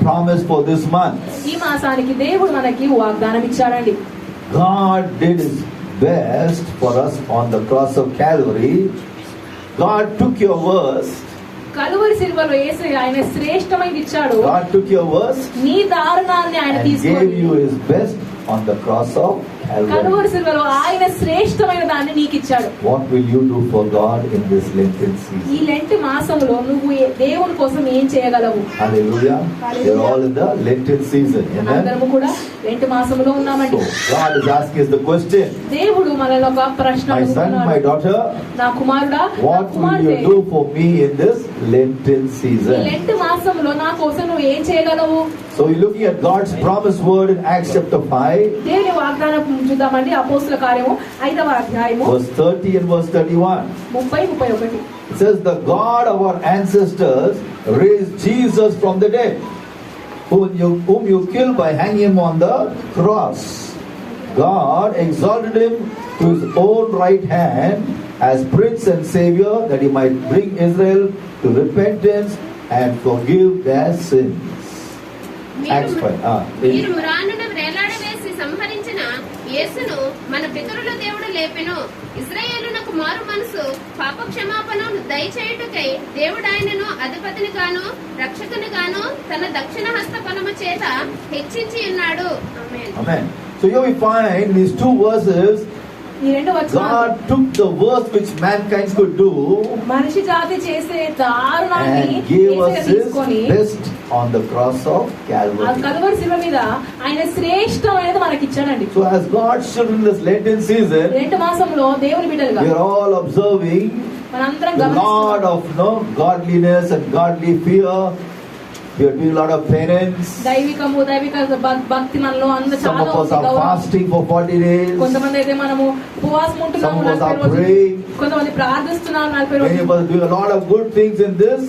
promise for this month. ఈ మాసానికి దేవుడు మనకి వాగ్దానం ఇచ్చాడండి. God did His best for us on the cross of Calvary. God took your worst. Calvary సిలువలో యేసయ్య ఆయన శ్రేష్టమైనది ఇచ్చాడు. God took your worst నీ దారుణాన్ని ఆయన and తీసుకొని gave you His best on the cross of Calvary. Calvary సిలువలో ఆయన శ్రేష్టమైన దాన్ని నీకు ఇచ్చాడు. What will you do for God in this Lenten ఈ season? లెంట్ మాసంలో నువ్వు దేవుని కోసం ఏం చేయగలవు? Hallelujah. We're all in the Lenten season. Amen. అందరము కూడా లెంట్ మాసంలో ఉన్నామండి. So God is asking us the question. దేవుడు మనలో ఒక ప్రశ్న My son, my అడుగుతున్నాడు. daughter, నా కుమారుడా, నా what will కుమార్తె, you do for me in this Lenten ఈ season? లెంట్ మాసంలో నా కోసం నువ్వు ఏం చేయగలవు? So we're looking at God's promised word in Acts chapter 5, దేవుని వాగ్దానం చూద్దామండి. అపోస్తుల కార్యము 5వ అధ్యాయము verse 30 and verse 31. 30-31. It says, the God of our ancestors raised Jesus from the dead, whom you killed by hanging him on the cross. God exalted him to his own right hand as Prince and Savior, that he might bring Israel to repentance and forgive their sins. Acts 5. మీరు మ్రానును వేలాడవేసి సంహరించిన యేసును మన పితరుల దేవుడు లేపెను. ఇశ్రాయేలునకు మారు మనసు పాప క్షమాపణను దయచేయుటకై దేవుడు ఆయనను అధిపతిని గాను రక్షకుని గాను తన దక్షిణ హస్త బలము చేత హెచ్చించి ఉన్నాడు. ఆమేన్. Amen. So here we find these two verses. ఈ రెండు వచనాలు God took the worst which mankind could do మనిషి జాతి చేసే దారుణాన్ని and gave Yesayya us His తీసుకొని best on the cross of ఆ Calvary. కలువరి శిలువ మీద ఆయన శ్రేష్టమైనది మనకి ఇచ్చాడండి. So as God's children in this Lenten season, రెండు మాసంలో దేవుని బిడ్డలుగా we are all observing మనందరం the Lord గమనిస్తున్నాం. of godliness and godly fear. We are doing a lot of penance. దైవిక భక్తి మనలో అందరూ Some చాలా of us are ఉంది. fasting for 40 days. కొంతమంది అయితే మనము ఉపవాసం ఉంటున్నాము Some of us 40 are రోజులు. praying. కొంతమంది ప్రార్థిస్తున్నాము 40 Many రోజులు. of us are doing a lot of good things in this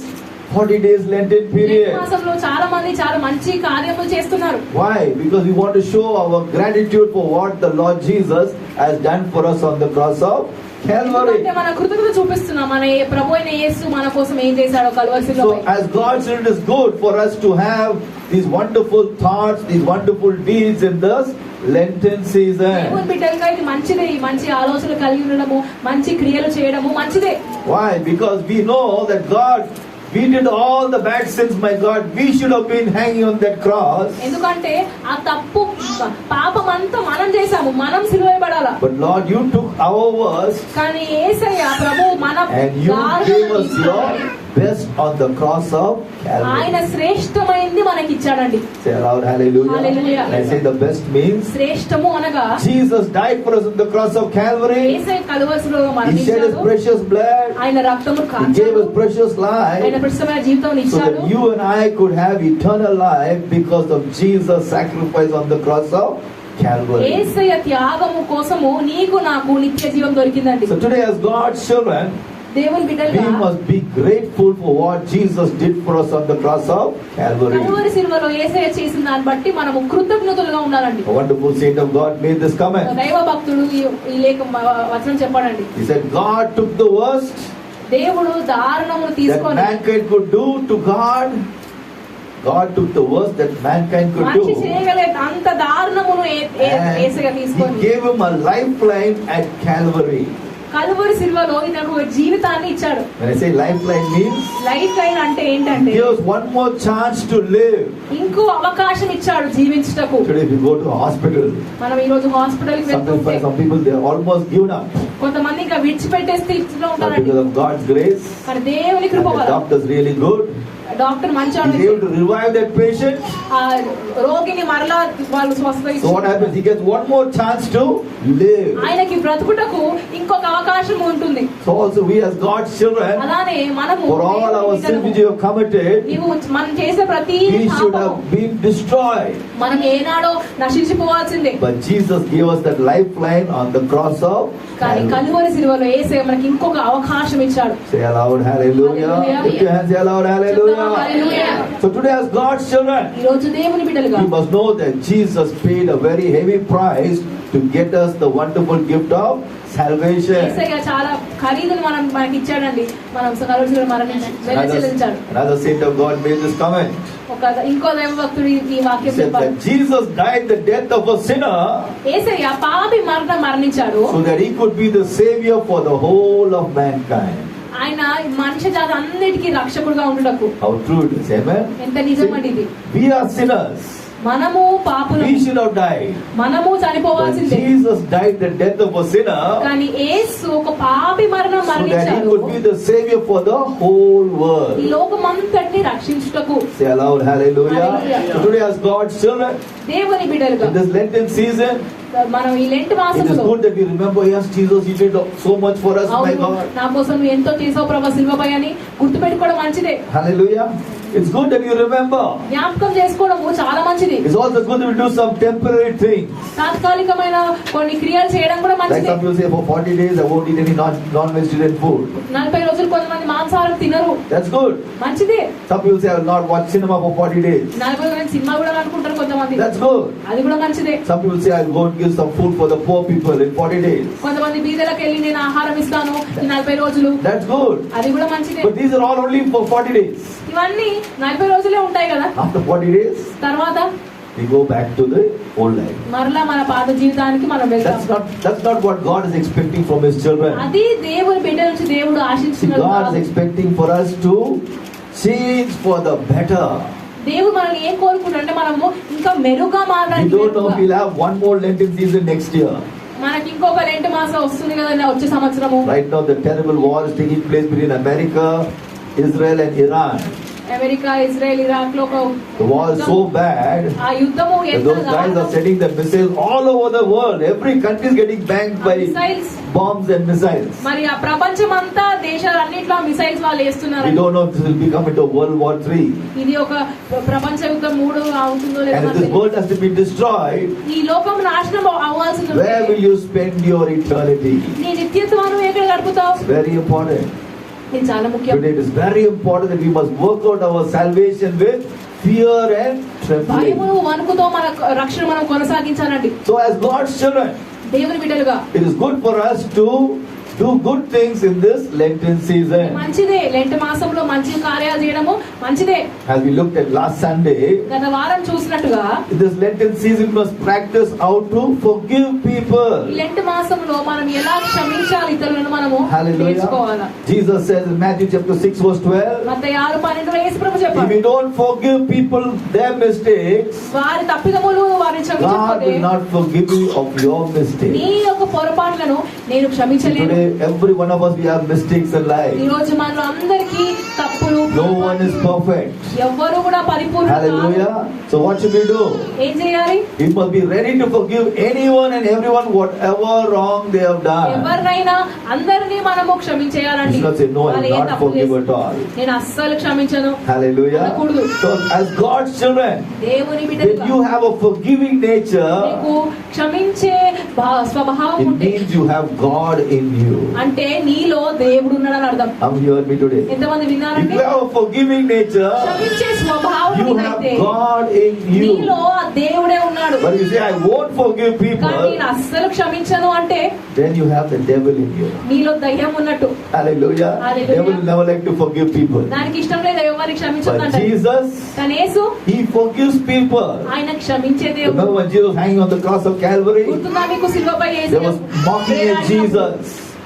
40 days Lenten ఈ period. మాసంలో చాలా మంది చాలా మంచి కార్యములు చేస్తున్నారు. Why? Because we want to show our gratitude for what the Lord Jesus has done for us on the cross of Calvary. ఎందుకంటే మన కృతజ్ఞత చూపిస్తున్నాం మన ప్రభు అయిన యేసు మన కోసం ఏం చేశాడో Calvary So శిలువపై. as God's children, it is good for us to have these wonderful thoughts, these wonderful deeds in this Lenten season. దేవుని బిడ్డలుగా ఇది మంచిదే. ఈ మంచి ఆలోచనలు కలిగి ఉండడము, మంచి క్రియలు చేయడము మంచిదే. Why? Because we know that God, we did all the bad sins, my God. We should have been hanging on that cross. ఎందుకంటే ఆ తప్పు పాపం అంతా మనం చేశాము, మనం సిలువైబడాలా. But Lord, you took our worst కానీ యేసయ్య ప్రభు మన and you gave us your best on the cross of ఆయన Calvary. శ్రేష్టమైంది మనకి ఇచ్చాడండి. Say aloud, hallelujah. Hallelujah. And I say the best means శ్రేష్టము అనగా Jesus died for us on the cross of Calvary. Yesayya కలువరిలో He shed His మరణించాడు. precious blood. ఆయన రక్తము He gave కార్చాడు. His precious ఆయన life ప్రశస్తమైన జీవితం so ఇచ్చాడు. that you and I could have eternal life because of Jesus' sacrifice on the cross of Calvary. యేసయ్య త్యాగము కోసము నీకు నాకు నిత్య జీవం దొరికిందండి. So today as God's children, దేవుని బిడ్డలుగా we must be grateful for what Jesus did for us on the cross of Calvary. Calvary సిలువలో యేసయ్య చేసిన దాన్ని బట్టి మనము కృతజ్ఞతలుగా ఉండాలండి. A wonderful saint of God made this comment. దైవ భక్తుడు ఈ లేఖ వచనం చెప్పాడండి. He said, God took the worst దేవుడు దారుణమును that తీసుకొని mankind could do to God. God took the worst that mankind could మనిషి do. చేయగలేదు అంత దారుణమును యేసయ్య And తీసుకొని He gave him a lifeline at Calvary. Calvary సిలువలో ఇతనికి ఒక జీవితాన్ని ఇచ్చాడు. When I say lifeline means, life line అంటే He ఏంటంటే gives us one more chance to live. ఇంకో అవకాశం ఇచ్చాడు జీవించుటకు. Today if you go to a hospital, మనం ఈ రోజు హాస్పిటల్ కి వెళ్తుంటే some people they are almost given up. కొంతమంది ఇంకా విడిచిపెట్టే స్థితిలో But ఉంటారండి. because of God's grace కానీ దేవుని and కృప the వల్ల doctor's really good, doctor He's మంచివాడు able to revive that patient. ఆ రోగిని మరలా వాళ్ళు స్వస్థత So what happens? He gets one more chance to live. ఆయనకి బ్రతుకుటకు ఇంకొక అవకాశం ఉంటుంది. So also we as God's children, అలానే మనము for all our sins which you have committed, నీవు మనం చేసే ప్రతి we should పాపము have been destroyed. మనం ఏనాడో నశించిపోవాల్సిందే. But Jesus gave us that lifeline on the cross of కానీ Calvary. కలువరి సిలువలో యేసయ్య మనకి ఇంకొక అవకాశం ఇచ్చాడు. Say aloud, hallelujah. Hallelujah. Lift your hands, say aloud, hallelujah. Hallelujah. So today as God's children, ఈ రోజు దేవుని బిడ్డలుగా we must know that Jesus paid a very heavy price to get us the wonderful gift of salvation. యేసయ్య చాలా ఖరీదును మనకి ఇచ్చాడండి. మనం కలువరిలో మరణించి వెల చెల్లించాడు. Another saint of God made this comment. ఇంకో దైవ భక్తుడు ఈ వాక్యం చెప్పాడు. Jesus died the death of a sinner. యేసయ్య పాపి మరణించాడు. So that he could be the savior for the whole of mankind. ఆయన మనిషి జాతి అన్నిటికీ రక్షకుడుగా ఉండుటకు. How true it is, amen. ఎంత నిజమండి ఇది. We are sinners. మనము పాపులము. We should have died. మనము చనిపోవాల్సిందే. Jesus died the death of a sinner. కానీ యేసు ఒక పాపి మరణం మరణించాడు. So that he could be the savior for the whole world. ఈ లోకమంతటిని రక్షించుటకు. Say aloud, hallelujah. So today as God's children, దేవుని బిడ్డలుగా in this Lenten season, మనం ఈ లెంట్ it is మాసంలో good that we remember, yes, Jesus, you did so much for us, my God. నా కోసం నువ్వు ఎంతో చేసావు ప్రభు శిలువపై అని గుర్తుపెట్టుకోవడం మంచిదే. Hallelujah. It's good that you remember. జ్ఞాపకం చేసుకోవడము చాలా మంచిది. It's also good that we do some temporary things. తాత్కాలికమైన కొన్ని క్రియలు చేయడం కూడా Like మంచిదే. some people say, for 40 days I won't eat any non-vegetarian food. 40 రోజులు కొంతమంది మాంసాహారం తినరు. That's good. మంచిదే. Some people say I will not watch cinema for 40 days. 40 రోజులు సినిమా కూడా అనుకుంటారు కొంతమంది. That's good. అది కూడా మంచిదే. Some people say I will go and give some food for the poor people in 40 days. కొంతమంది బీదలకు వెళ్ళి నేను ఆహారం ఇస్తాను ఈ 40 రోజులు. That's good. అది కూడా మంచిదే. But these are all only for 40 days. ఇవన్నీ 40 రోజులే ఉంటాయి కదా. After 40 days, తర్వాత we go back to the old life. మరలా మన పాత జీవితానికి మనం వెళ్తాం. That's not what God is expecting from His children. అది దేవుని బిడ్డ నుంచి దేవుడు See, ఆశించినది God is కాదు. expecting for us to change for the better. దేవుడు మనల్ని ఏం కోరుకుంటాడంటే మనము ఇంకా మెరుగ్గా We మారడానికి. don't know if we'll have one more Lenten season next year. మనకి ఇంకొక లెంట్ మాసం వస్తుంది కదండి వచ్చే సంవత్సరము. Right now, the terrible war is taking place between America, Israel, and Iran. America Israel Iraq లో ఒక The war is so bad. ఆ యుద్ధము that Those guys are sending the missiles all over the world. Every country is getting banged by missiles bombs and missiles. మరి ఆ ప్రపంచమంతా దేశాలన్నిట్లో missiles వాళ్ళు వేస్తున్నారు. We don't know if this will become into World War III. ఇది ఒక ప్రపంచ యుద్ధం 3 అవుతుందో And if this లేదో. world has to be destroyed, ఈ లోకం నాశనం అవ్వాల్సింది. where will you spend your eternity? నీ నిత్యత్వాన్ని ఎక్కడ గడుపుతావు? It's very important. ఇది చాలా ముఖ్యం. Today it is very important that we must work out our salvation with fear and trembling. భయమును వణుకుతో మన రక్షణ మనం కొనసాగించాలండి. So as God's children, దేవుని బిడ్డలుగా it is good for us to do good things in this Lenten season. మంచిదే. Lent మాసంలో మంచి కార్యాలు చేయడము మంచిదే. As we looked at last Sunday, గత వారం చూసినట్టుగా in this Lenten season we must practice how to forgive people. ఈ లెంట్ మాసంలో మనం ఎలా క్షమించాలి ఇతరులను మనము Hallelujah. నేర్చుకోవాలి. Jesus says in Matthew chapter 6 verse 12, Mattayi 6:12 Yesu Prabhu if చెప్పాడు, we don't forgive people their mistakes, వారి తప్పిదములు వారిని God క్షమించకపోతే will not forgive you of your mistakes. నీ యొక్క పొరపాట్లను నేను క్షమించలేను. Today every one of us we have mistakes in ఈ life. రోజు మనలో అందరికీ తప్పులు. No one is perfect. ఎవ్వరు కూడా పరిపూర్ణులు కాదు. Hallelujah. So what should we do? ఏం చేయాలి? We must be ready to forgive anyone and everyone whatever wrong they have done. ఎవరినైనా అందరినీ మనము క్షమించేయాలండి. You should not say, no, I వాళ్ళు will ఏ not తప్పు forgive చేసినా at all. నేను అస్సలు క్షమించను. Hallelujah. అనకూడదు. So as God's children, దేవుని when బిడ్డలుగా you have a forgiving nature, నీకు క్షమించే స్వభావం it ఉంటే means you have God in you. అంటే నీలో దేవుడు ఉన్నాడని అర్థం. How you heard me today? ఎంతమంది If విన్నారండి? you have a forgiving nature, క్షమించే స్వభావం you have నీకైతే God in నీలో you. ఆ దేవుడే ఉన్నాడు. But you say, I won't forgive కానీ people, నేను అస్సలు క్షమించను అంటే then you have the devil in you. నీలో దయ్యం ఉన్నట్టు. Hallelujah. Hallelujah. Devil will never like to forgive people. దానికి ఇష్టం లేదు ఎవరికి క్షమించదు But అంటే. Jesus, కానీ యేసు He forgives people. ఆయన క్షమించే దేవుడు. Remember when Jesus was hanging on the cross of Calvary? గుర్తుందా మీకు సిలువపై యేసు They was mocking at Jesus.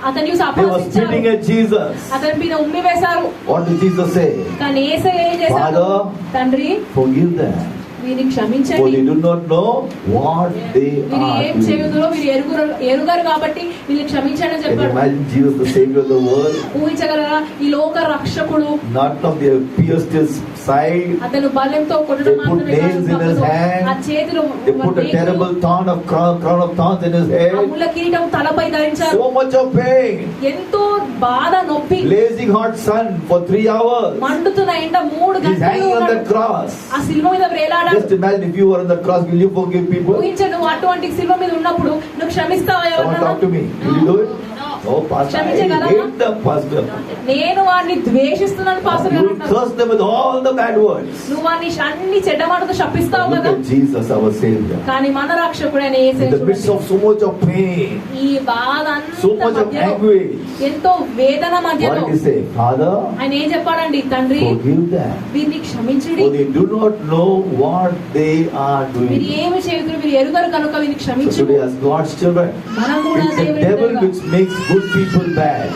అతను చూసి They was అపహసించారు. spitting at Jesus. అతని మీద ఉమ్మి వేశారు. What did Jesus say? కానీ యేసయ్య ఏం చేశాడు? Father, తండ్రి forgive them, వీరిని for క్షమించండి. they do not know what they వీరు ఏం are doing. చేయుదురో వీరు ఎరుగరు కాబట్టి వీళ్ళు క్షమించండి అని Can you చెప్పాడు. imagine Jesus, the Savior of the world, ఊహించగలరా? ఈ లోక రక్షకుడు not from their pierced his side, అతను బలెంతో కొట్టడం They put మాత్రమే nails in his కాదు, hand. ఆ చేతిలో they put a terrible crown of thorns in his ఆ head, ముళ్ళ కిరీటం తలపై ధరించారు. so much of pain, ఎంతో బాధ నొప్పి, blazing hot sun for 3 hours. మండుతున్న ఎండ 3 He's గంటలు hanging on ఉన్నాడు. that cross. ఆ శిలువ మీద వేలాడాడు. Just imagine if you were on the cross, will you forgive people? ఊహించు, నువ్వు అటువంటి శిలువ మీద ఉన్నప్పుడు నువ్వు క్షమిస్తావా Someone ఎవరినైనా? talk to me. Will you do it? Oh, pastor, I క్షమించగలవా? hate them, pastor. నేను వారిని ద్వేషిస్తున్నాను పాస్టర్ You గారు will అంటారు. curse them with all the bad words. నువ్వు వారిని అన్ని చెడ్డ మాటతో శపిస్తావు Look కదా. at Jesus, our Savior. కానీ మన రక్షకుడైన In యేసయ్య the midst చూడండి. of so much of pain, ఈ బాధ so అంతా much of మధ్యలో, anguish, ఎంతో వేదన what మధ్యలో did he say? Father, ఆయన ఏం చెప్పాడండి? తండ్రి, forgive them, వీరిని క్షమించుడి, for they do not know what they are మీరు doing. ఏమి చేయుదురు వీరు ఎరుగరు కనుక వీరిని So క్షమించు. today, as God's children, మనం కూడా it's the దేవుని devil బిడ్డలుగా. which makes good people bad.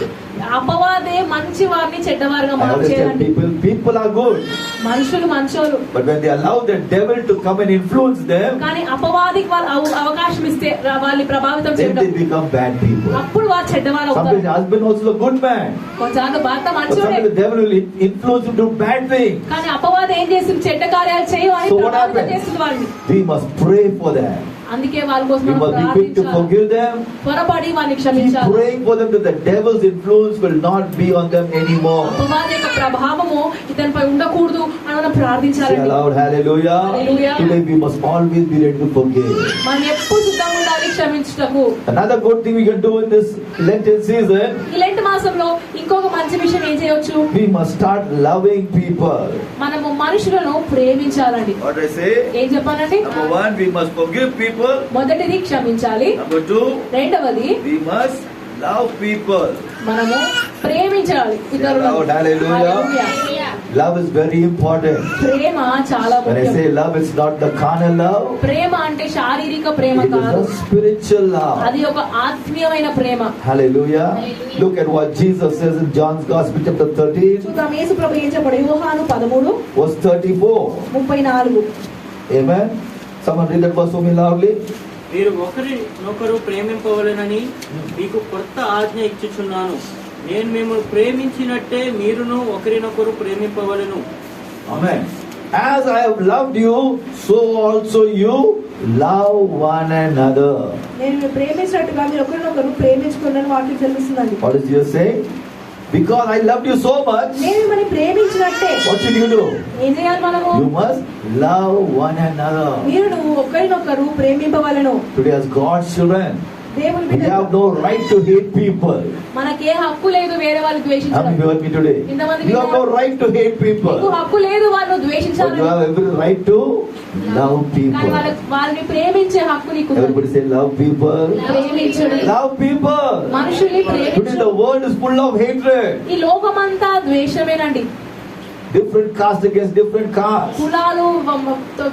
అపవాదే మంచి వారిని చెడ్డవారుగా I always tell మార్చేదండి. people are good, మనుషులు మంచోళ్ళు, but when they allow the devil to come and influence them, కానీ అపవాదికి వాళ్ళు అవకాశం ఇస్తే వాళ్ళని ప్రభావితం then చేయడం, they become bad people. అప్పుడు వారు చెడ్డవారు Sometimes అవుతారు. the husband also a good man, కొన్నిసార్లు భర్త but మంచోడే, sometimes the devil will influence him to do bad things. కానీ అపవాది ఏం చేస్తుంది? చెడ్డ కార్యాలు చేయమని So what ప్రభావితం happens? చేస్తుంది వాళ్ళని. We must pray for them. అందుకే వాళ్ళ కోసం We మనం must be quick to ప్రార్థించాలి. forgive them. త్వరపడి వారిని Keep క్షమించాలి. praying for them that the devil's influence will not be on them anymore. అపవాది యొక్క ప్రభావము ఇతనిపై ఉండకూడదు అని మనం Say ప్రార్థించాలి. aloud, hallelujah. Hallelujah. Today we must always be ready to forgive. మనం ఎప్పుడు సిద్ధంగా ఉండాలి క్షమించుటకు. Another good thing we can do in this Lenten season, ఈ లెంట్ మాసంలో ఇంకొక మంచి విషయం ఏం చేయొచ్చు? we must start loving people. మనము మనుషులను ప్రేమించాలండి. What do I say? ఏం చెప్పానండి? Number one, we must forgive people. మొదటిది క్షమించాలి. Number two, రెండవది we must love people. మనము ప్రేమించాలి ఇతరులను. Lord, hallelujah. Hallelujah. Love is very important. ప్రేమ చాలా When I ముఖ్యం. say love, it's not the carnal love. ప్రేమ అంటే శారీరక ప్రేమ It కాదు, is a spiritual love. అది ఒక ఆత్మీయమైన ప్రేమ. Hallelujah. Hallelujah. Look at what Jesus says in John's Gospel chapter 13, చూద్దాం యేసు ప్రభు ఏం చెప్పాడు? యోహాను 13 verse 34. 34. Amen. Someone read that verse for me loudly. మీరు ఒకరినొకరు ప్రేమింపవలెనని మీకు కొత్త ఆజ్ఞ ఇచ్చుచున్నాను. నేను మిమ్మల్ని ప్రేమించినట్టే మీరును ఒకరినొకరు ప్రేమింపవలెను. Amen. As I have loved you, so also you love one another. నేను ప్రేమించినట్టుగా మీరు ఒకరినొకరు ప్రేమించుకున్నాను వాక్యం తెలుస్తుందండి. What does Jesus say? Because I loved you so much, నేను మిమ్మల్ని ప్రేమించినట్టే what should you do? ఏం చేయాలి మనము? You must love one another. మీరు ఒకరినొకరు ప్రేమింపవలెను. Today as God's children, దేవుని we బిడ్డలు, have no right to hate people. మనకే హక్కు లేదు వేరే వాళ్ళని How ద్వేషించడం. many heard me today? You have no right to hate నీకు people. హక్కు లేదు వాళ్ళను But ద్వేషించాలని. you have every right to love కానీ people. వాళ్ళని ప్రేమించే హక్కు నీకు ఉంది. Everybody say love people. ప్రేమించుడి. Love people. మనుషుల్ని Today ప్రేమించు. the world is full of hatred. ఈ లోకమంతా ద్వేషమేనండి. Different caste against different caste. కులాలు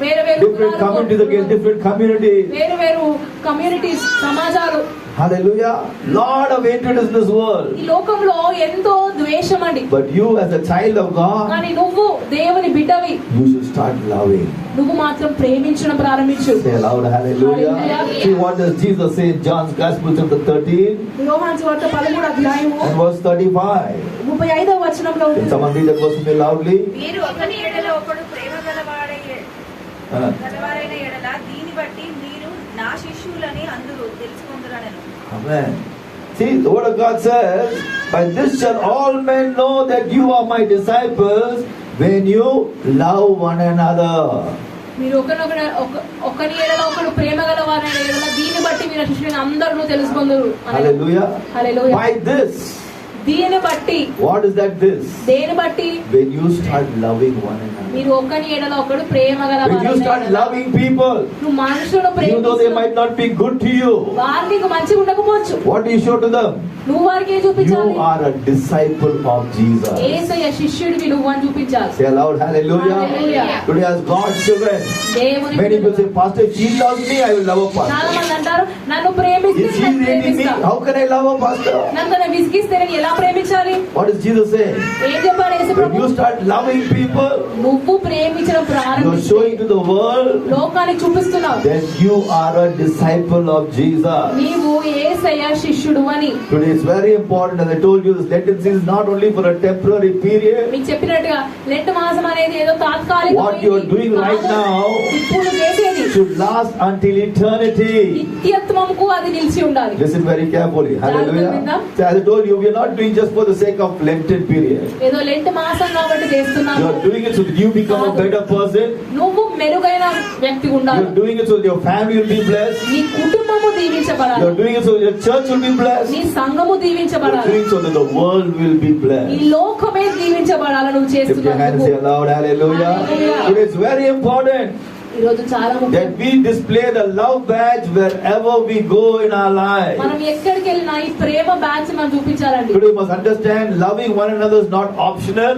వేరే వేరు Different communities against different communities. వేరు వేరు communities, సమాజాలు. Hallelujah. Lot of hatred is in this world. ఈ లోకంలో ఎంతో ద్వేషం అండి. But you as a child of God, కానీ నువ్వు దేవుని బిడ్డవి, you should start loving. నువ్వు మాత్రం ప్రేమించడం ప్రారంభించు. Say aloud, hallelujah. Hallelujah. See what does Jesus say in John's Gospel chapter 13 యోహాను సువార్త 13వ అధ్యాయము and verse 35. 35వ వచనంలో Can ఉంది. someone read that verse for me loudly? మీరు ఒకని ఎడల ఒకడు ప్రేమ Uh, గలవారైన ఎడల దీన్ని బట్టి మీరు నా శిష్యులని అందరూ తెలుసుకుందరనను. Amen. See, the word of God says, by this shall all men know that you are my disciples when you love one another. మీరు ఒకని ఎడల ఒకడు ప్రేమ గలవారైన ఎడల దీన్ని బట్టి మీరు శిష్యులని అందరూ తెలుసుకుందరు. Hallelujah. హల్లెలూయా. By this, దీని బట్టి, what is that this? దేని బట్టి? When you start loving one another. మీరు ఒకని ఎడల ఒకడు ప్రేమ When you గలవారైన start ఎడల, loving people, నువ్వు మనుషులను even though they ప్రేమిస్తున్నావు, might not be good to you, వారు నీకు మంచిగా ఉండకపోవచ్చు, what do you show to them? నువ్వు వారికి ఏం You చూపించాలి? are a disciple of Jesus. యేసయ్య శిష్యుడివి నువ్వు అని చూపించాలి. Say aloud, hallelujah. Hallelujah. Today as God's children, దేవుని many people say, బిడ్డలు. Pastor, if he loves me, I will love a చాలా pastor. మంది అంటారు, నన్ను ప్రేమిస్తే If he నేను is hating me, ప్రేమిస్తా. how can I love a pastor? నన్ను తను విసిగిస్తే నేను ఎలా ప్రేమించాలి? What does Jesus say? ఏం చెప్పాడు యేసు When you Prabhu? start loving people, నువ్వు ప్రేమించడం you are ప్రారంభిస్తే showing to the world లోకానికి చూపిస్తున్నావు that you are a disciple of Jesus. నీవు యేసయ్య శిష్యుడు అని. Today it's very important, as I told you, this Lenten season is not only for a temporary period. మీకు చెప్పినట్టుగా Lent మాసం అనేది ఏదో తాత్కాలిక What you are doing right now, ఇప్పుడు చేసేది should last until eternity. నిత్యత్వముకు అది నిలిచి ఉండాలి. Listen very carefully. Hallelujah. So as I told you, we are not doing just for the sake of Lenten period. ఏదో లెంట్ మాసం కాబట్టి చేస్తున్నాము. You are doing it so that you become a better person. నువ్వు మెరుగైన వ్యక్తి You ఉండాలి. are doing it so that your family will be blessed. నీ కుటుంబము దీవించబడాలి. You are doing it so that your church will be blessed. నీ సంఘము You are దీవించబడాలి. doing it so that the world will be ఈ blessed. లోకమే దీవించబడాలి నువ్వు Lift your hands చేస్తున్నందుకు. here loud. Hallelujah. Hallelujah. It is very important ఈ రోజు చాలా ముఖ్యం. that we display the love badge wherever we go in our life. మనం ఎక్కడికి వెళ్ళినా ఈ ప్రేమ బ్యాచ్ మనం చూపించాలండి. Today we must understand loving one another is not optional.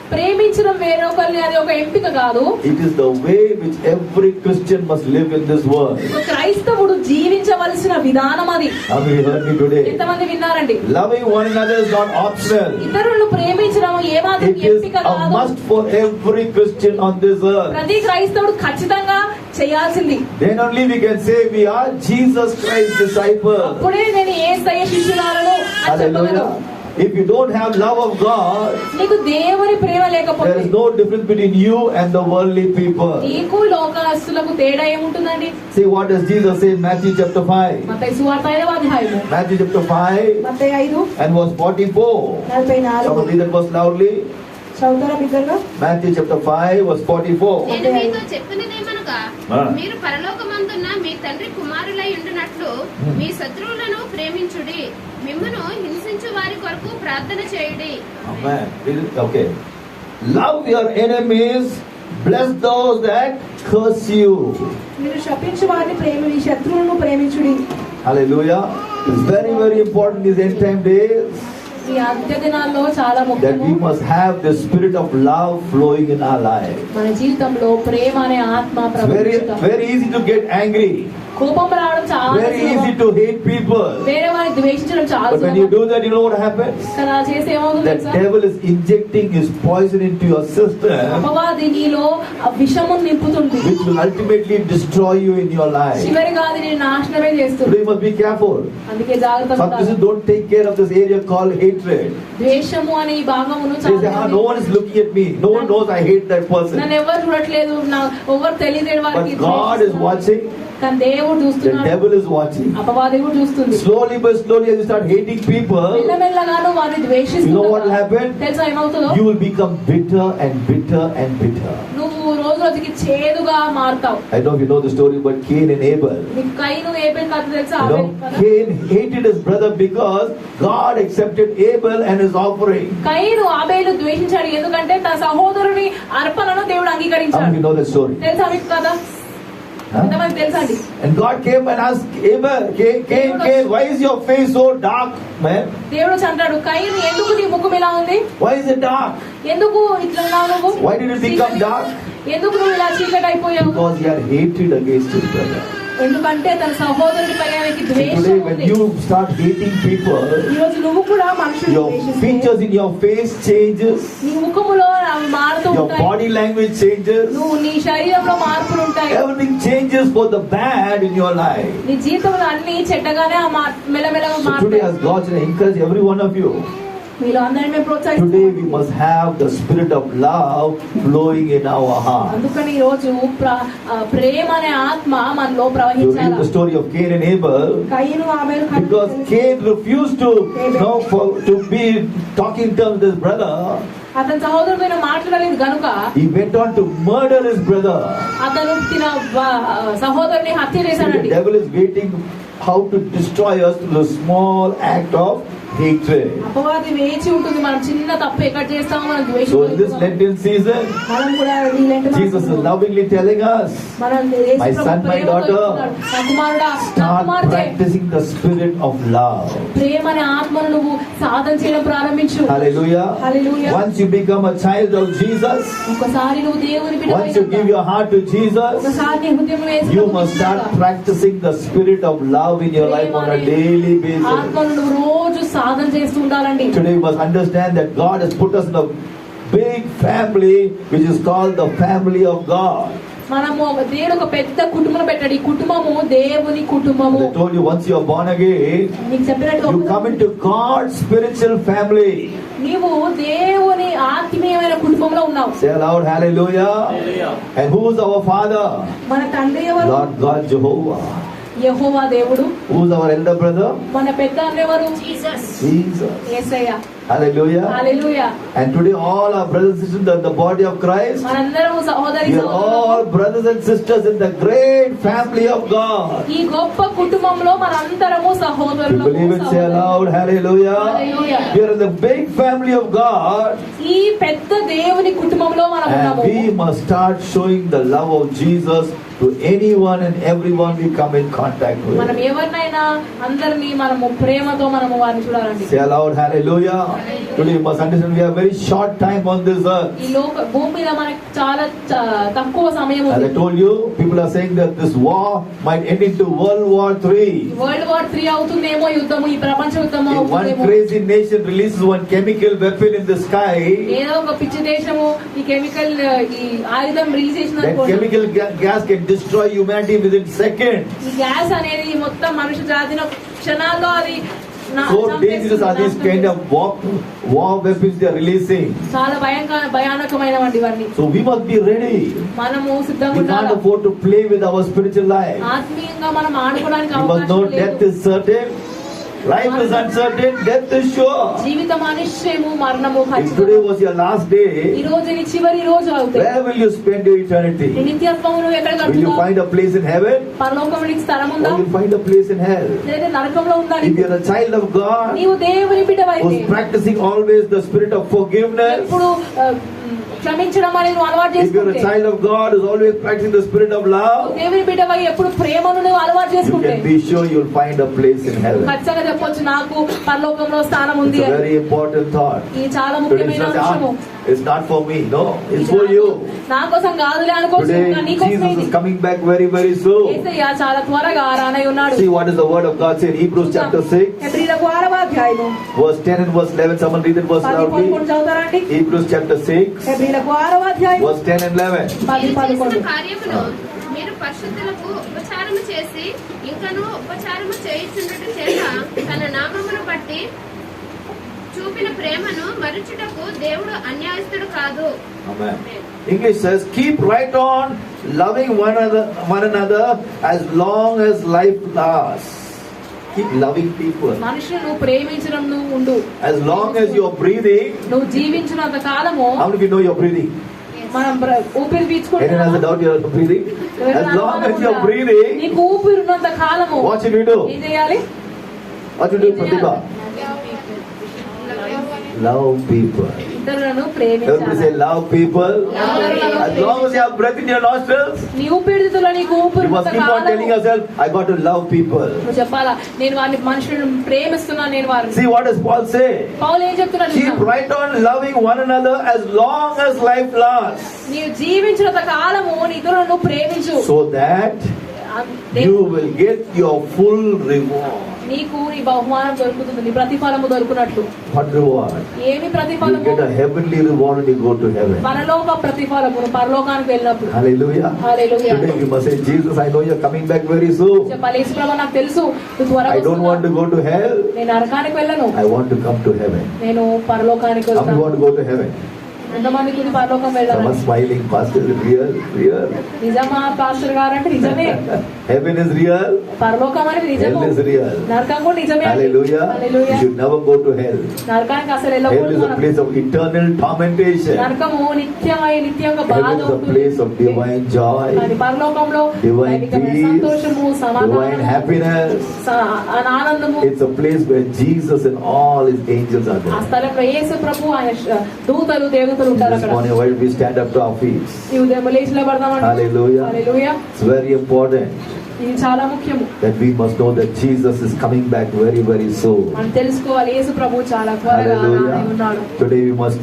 ప్రేమించడం వేరొకరిని అది ఒక ఎంపిక కాదు. It is the way which every Christian must live in this world. ఒక క్రైస్తవుడు జీవించవలసిన విధానం అది. How many heard me today? ఎంతమంది విన్నారండి? Loving one another is not optional. ఇతరులను ప్రేమించడం ఏమాత్రం It is ఎంపిక a కాదు. must for every Christian on this earth. ప్రతి క్రైస్తవుడు ఖచ్చితంగా చేయాల్సింది. Then only we can say we are Jesus Christ disciples. అప్పుడే నేను యేసయ్య శిష్యురాలను అని చెప్పగలను. Hallelujah. If you don't have love of God, నీకు దేవుని ప్రేమ there లేకపోతే is no difference between you and the worldly people. నీకు లోకస్తులకు తేడా ఏముంటుందండి? See what does Jesus say in Matthew chapter 5? మత్తయి సువార్త 5వ అధ్యాయము. Matthew chapter 5 Mattayi 5 and verse 44. 44. Someone read that verse loudly. చదువుతారా బిడ్డగా? Matthew chapter 5 verse 44. నేను మీతో చెప్పినదేమనగా ఆ. మీరు పరలోకమందున్న మీ తండ్రి కుమారులై ఉండునట్లు మీ శత్రువులను ప్రేమించుడి, మిమ్మును హింసించు వారి కొరకు ప్రార్థన చేయుడి. Amen. Okay. Love your enemies. Bless those that curse you. మీరు శపించు వారిని మీ శత్రువులను ప్రేమించుడి. Hallelujah. It's very, very important these end time days ఈ అంత్య దినాల్లో చాలా that ముఖ్యము. we must have the spirit of love flowing in our life. మన జీవితంలో ప్రేమ అనే ఆత్మ Very, ప్రవహించుట. very easy to get angry. కోపం రావడం చాలా Very సులభం. easy to hate people. వేరే వారిని ద్వేషించడం చాలా But when you సులభం. do that, you know what happens? కానీ అలా చేస్తే ఏమవుతుంది The తెలుసా? devil is injecting his poison into your system, అపవాది నీలో ఆ విషము నింపుతుంది. which will ultimately destroy you in your life. చివరిగా అది నేను నాశనమే చేస్తుంది. Today you must be careful. అందుకే జాగ్రత్తగా Some Christians don't take care of this area called hatred. ద్వేషము అనే ఈ భాగమును They say, no one is looking at me. No one knows I hate that person. నన్ను ఎవరు చూడట్లేదు, ఎవరు తెలియదు వారికి. But God is watching. కానీ దేవుడు The చూస్తున్నాడు. devil is watching. అపవాది కూడా చూస్తుంది. Slowly but slowly, as you start hating people, మెల్లమెల్లగాను వారిని you know what will ద్వేషిస్తున్నారు. happen? తెలుసా ఏమవుతుందో? You will become bitter and bitter and bitter. నువ్వు రోజు రోజుకి చేదుగా మారుతావు. I don't know if you know the story about Cain and Abel. నీకు కయీను Abel కథ తెలుసా? You know, Cain hated his brother because God accepted Abel and his offering. కయీను ఆబేలు ద్వేషించాడు ఎందుకంటే తన సహోదరుని అర్పణను దేవుడు How అంగీకరించాడు. many know that story? తెలుసా మీకు కదా? Huh? ఎంతమంది తెలుసా అండి? And God came and asked Abel, Cain, why is your face so dark, man? దేవుడు అంటాడు, కయీను ఎందుకు నీ ముఖం ఇలా ఉంది? Why is it dark? ఎందుకు ఇట్లా ఉన్నావు నువ్వు? Why did it become dark? ఎందుకు నువ్వు ఇలా చీకటి అయిపోయావు? Because he had hatred against his brother. ఎందుకంటే తన సహోదరుడిపై ఆయనకి ద్వేషం Today, when ఉంది. you start hating people, ఈ రోజు నువ్వు కూడా మనుషులను your ద్వేషిస్తే features in your face changes, నీ ముఖములో అవి మారుతూ your ఉంటాయి. body language changes, నువ్వు నీ శరీరంలో మార్పులు ఉంటాయి. everything changes for the bad in your life. నీ జీవితంలో అన్ని చెడ్డగానే మెల్లమెల్లగా So today, మారుతాయి. as God said, I encourage every one of you. మీలో అందరినీ మేము Today ప్రోత్సహిస్తున్నాం. we must have the spirit of love flowing in our heart. అందుకని ఈ రోజు ప్రేమ అనే ఆత్మ మనలో You read ప్రవహించాలి. the story of Cain and Abel. కయీను ఆబేలు కథ Because తెలుసు. Cain refused to be talking terms with his brother, అతని సహోదరుడు మాట్లాడలేదు గనుక he went on to murder his brother. అతను సహోదరుని హత్య See, the చేశాడండి. devil is waiting how to destroy us through the small act of hatred. అపవాది వేచి ఉంటుంది మనం చిన్న తప్పు ఎక్కడ చేస్తామో మనం So in this ద్వేషం. Lenten season, మనం కూడా ఈ లెంట Jesus is మాసంలో lovingly telling us, మనం My son, my daughter, నా కుమారుడా, నా start కుమార్తె, practicing the spirit of love. ప్రేమ అనే ఆత్మను నువ్వు సాధన చేయడం ప్రారంభించు. Hallelujah. Hallelujah. Once you become a child of Jesus, ఒకసారి నువ్వు దేవుని బిడ్డవైనాక, once you give your heart to Jesus, ఒకసారి నీ హృదయంలో you యేసుప్రభువుని must start తీసుకురా. practicing the spirit of love in your life on a daily basis. ఆత్మను నువ్వు రోజు సాధన చేస్తూ ఉండాలండి. Today you must understand that God has put us in a big family which is called the family of God. మనము దేవుడు ఒక పెద్ద కుటుంబం పెట్టాడు. ఈ కుటుంబము దేవుని కుటుంబము. I told you, once you are born again, నీకు చెప్పినట్టు you come into God's spiritual family. నీవు దేవుని ఆత్మీయమైన కుటుంబంలో ఉన్నావు. Say aloud, hallelujah. Hallelujah. And who is our father? మన తండ్రి ఎవరు? Lord God Jehovah. యెహోవా దేవుడు. Who is our elder brother? మన పెద్ద అన్న ఎవరు? Jesus. Jesus. Yesayya. Hallelujah. Hallelujah. And today all our brothers and sisters in the body of Christ, మనందరము సహోదరి we are all brothers and sisters in the great family of God. ఈ గొప్ప కుటుంబంలో మనందరము You సహోదరులము. believe it? Say aloud, hallelujah. Hallelujah. We are in the big family of God, ఈ పెద్ద దేవుని కుటుంబంలో మనం and ఉన్నాము. we must start showing the love of Jesus to anyone and everyone we come in contact మనం with. ఎవరినైనా అందరినీ మనము ప్రేమతో మనము వారిని చూడాలండి. Say aloud, hallelujah. Today you must understand we have very short time on this earth. ఈ భూమి మీద మనకి చాలా తక్కువ సమయం As I ఉంది. told you, people are saying that this war might end into World War III. World war 3 అవుతుందేమో యుద్ధము, ఈ ప్రపంచ యుద్ధము If one అవుతుందేమో. crazy nation releases one chemical weapon in the sky, ఏదో ఒక పిచ్చి దేశము ఈ కెమికల్ ఈ ఆయుధం రిలీజ్ చేసిన that chemical gas can destroy humanity within seconds. ఈ గ్యాస్ అనేది మొత్తం మనుష్య జాతిని ఒక క్షణాల్లో అది So dangerous are these kind of war weapons they are releasing. చాలా భయానకమైనవండి ఇవన్నీ. So we must be ready. మనము సిద్ధంగా We can't ఉండాలి. afford to play with our spiritual life. ఆత్మీయంగా మనం ఆడుకోవడానికి We must know అవకాశం death లేదు. is certain, life is uncertain, death is sure. జీవితం అనిశ్చయము, మరణము If ఖచ్చితం. today was your last ఈ day, రోజు నీ చివరి రోజు అవుతుంది. where will you spend your నీ eternity? నిత్యత్వము నువ్వు ఎక్కడ Will you గడుపుతావు? find a place in heaven, పరలోకంలో నీకు స్థలం ఉందా? or will you find a place in hell? లేదా నరకంలో ఉందా? If you are a child of God నీవు దేవుని బిడ్డవైతే who's practicing always the spirit of forgiveness, ఎప్పుడు క్షమించడం అనేది నువ్వు అలవాటు if you are a చేసుకుంటే, child of God who's always practicing the spirit of love, దేవుని బిడ్డవై ఎప్పుడు ప్రేమను నువ్వు అలవాటు you చేసుకుంటే can be sure you'll find a place in heaven. ఖచ్చితంగా చెప్పొచ్చు నాకు పరలోకంలో స్థానం It's ఉంది a అని. very important thought. ఇది చాలా Today ముఖ్యమైన it's అంశము. not, it's not for me, no, it's for you. నా కోసం కాదులే అనుకోవచ్చు, Today కానీ నీకోసమే Jesus ఇది. is coming back very, very soon. యేసయ్య చాలా త్వరగా రానై ఉన్నాడు. See what is the word of God say in Hebrews chapter 6, హెబ్రీయులకు 6వ అధ్యాయము verse 10 and verse 11. Someone read it verse 10-11 loudly. చదువుతారండి. Hebrews chapter 6, హెబ్రీయులకు 6వ అధ్యాయము verse 10 and 11. మీరు చేసిన 10-11. కార్యమును మీరు పరిశుద్ధులకు ఉపచారము చేసి ఇంకను ఉపచారము చేయుచుండుట చేత తన నామమును బట్టి చూపిన ప్రేమను మరుచుటకు దేవుడు అన్యాయస్తుడు కాదు. Amen. English says, keep right on loving one another as long as life lasts. Keep loving people. మనుషులు నువ్వు ప్రేమించడం నువ్వు ఉండు. As long as you are breathing, నువ్వు జీవించినంత కాలము how many of you know you are breathing? మనం ఊపిరి Anyone has a పీల్చుకుంటున్నాం. doubt you are breathing? As long as you are breathing, నీకు ఊపిరి ఉన్నంత కాలము what should we do? ఏం చేయాలి? What should we do, Pratibha? Love people. ఇతరులను Everybody say ప్రేమించాలి. love people. As long as you have breath in your nostrils, నీ ఊపిరితిత్తుల్లో నీకు ఊపిరి you must ఉన్నంత keep on telling కాలము yourself, I got to love people. నువ్వు చెప్పాలా, నేను వారిని మనుషులను ప్రేమిస్తున్నాను, నేను వారిని. See what does Paul say? పౌలు ఏం చెప్తున్నాడు? Keep right on loving one another as long as life lasts, నీవు జీవించినంత కాలము నీ ఇతరులను ప్రేమించు. so that you will get your full reward. నీకు నీ బహుమానం దొరుకుతుంది, నీ ప్రతిఫలము దొరుకున్నట్లు. What reward? ఏమి You ప్రతిఫలము? get a heavenly reward when you go to heaven. పరలోక ప్రతిఫలము, నువ్వు పరలోకానికి వెళ్ళినప్పుడు. Hallelujah. Hallelujah. Today you must say, Jesus, I know you're coming back very soon. చెప్పాలి, యేసు ప్రభువా, నాకు తెలుసు నువ్వు త్వరగా I don't want to వస్తున్నావు. go to hell. నేను నరకానికి వెళ్ళను, I want to come to heaven. నేను పరలోకానికి How many వెళ్తాను. want to go to heaven? ఎంతమందికి ఉంది పరలోకం Some వెళ్ళాలని? are smiling. Pastor, is it real? Real. నిజమా పాస్టర్ గారు అంటే నిజమే. Heaven is real. పరలోకం అనేది నిజము, Hell is real. నరకం కూడా నిజమే. Hallelujah. You hallelujah. should never go to hell. నరకానికి అసలు Hell వెళ్ళకూడదు is a మనం. place of eternal tormentation. నరకము నిత్యంగా బాధ Heaven is a ఉంటుంది. place of divine joy, కానీ పరలోకంలో divine దైవికమైన peace, సంతోషము, divine సమాధానము, happiness. ఆనందము. It's a place where Jesus and all his angels are ఆ there. స్థలంలో యేసు ప్రభు ఆయన దూతలు దేవతలు ఉంటారు This అక్కడ. morning, why don't we stand up to our feet? ఈ ఉదయం లేచి నిలబడదామండి. Hallelujah. Hallelujah. It's very important ఇది చాలా ముఖ్యము. that we must know that Jesus is coming back very, very soon. మనం తెలుసుకోవాలి, యేసు ప్రభు చాలా త్వరగా రానై Hallelujah. ఉన్నాడు. Today we must